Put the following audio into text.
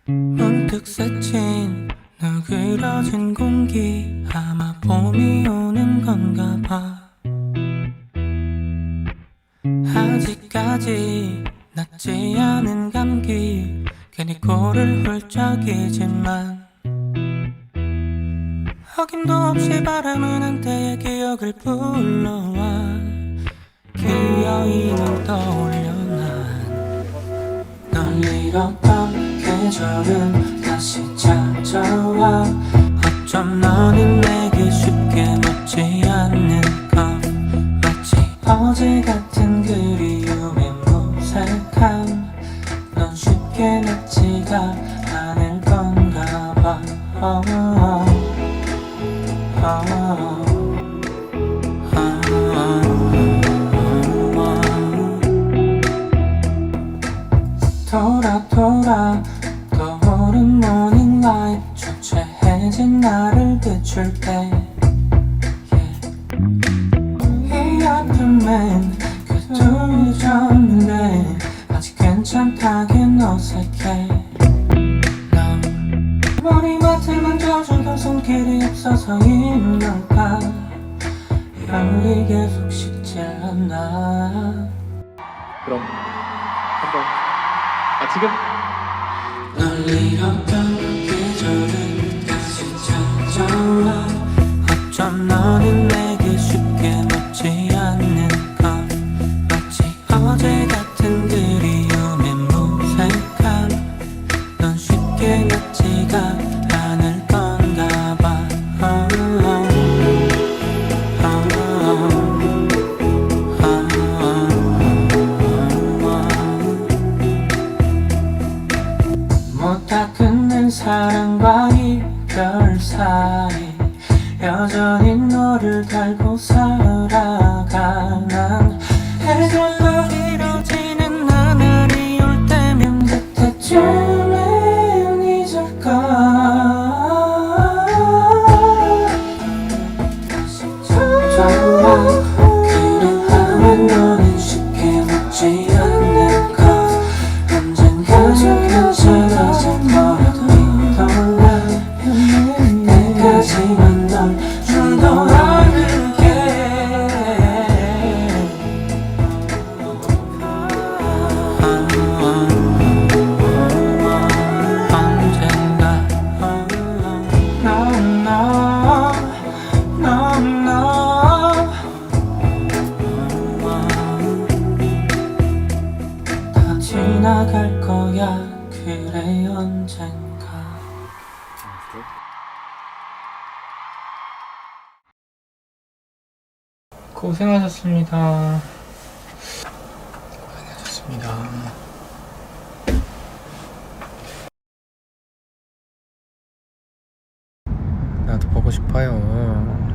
문득 스친 누그러진 공기, 아마 봄이 오는 건가 봐. 아직까지 낫지 않은 감기, 괜히 코를 훌쩍이지만 어김도 없이 바람은 한때의 기억을 불러와 그 여인을 떠올려 널 잃었던 계절은 다시 찾아와. 어쩜 너는 내게 쉽게 놓지 않는 것, 마치 어제 같은 그리움의 무색함. 넌 쉽게 낫지가 않을 건가 봐. 돌아 떠오른 모닝 라이트, 초췌해진 나를 비출 때 이 아픔엔 그도 잊었는데 아직 괜찮다긴 어색해. 너 머리맡을 만져주던 손길이 없어서인 걸까, 열이 계속 식질 않아. 그럼 한번 지금? 널 잃었던 계절은 다시 찾아와. 어쩜 너는 내게 쉽게 놓지 않는 것, 마치 어제 같은 그리움의 무색함. 넌 쉽게 낫지가 않을 건가 봐. 못 다 끝낸 사랑과 이별 사이, 여전히 너를 달고 살아가. 난 해결도 이루어지는 나날이 올 때면 그때쯤엔 잊을까. 다시 찾아와. 그래하면 너는 쉽게 묻지 않는 것, 언젠가는 괜찮아질 거라고 믿어라. 그때까지만 널 좀 더 알게. 언젠가 다 지나갈 거야, 그래 언젠가. 고생하셨습니다. 나도 보고 싶어요.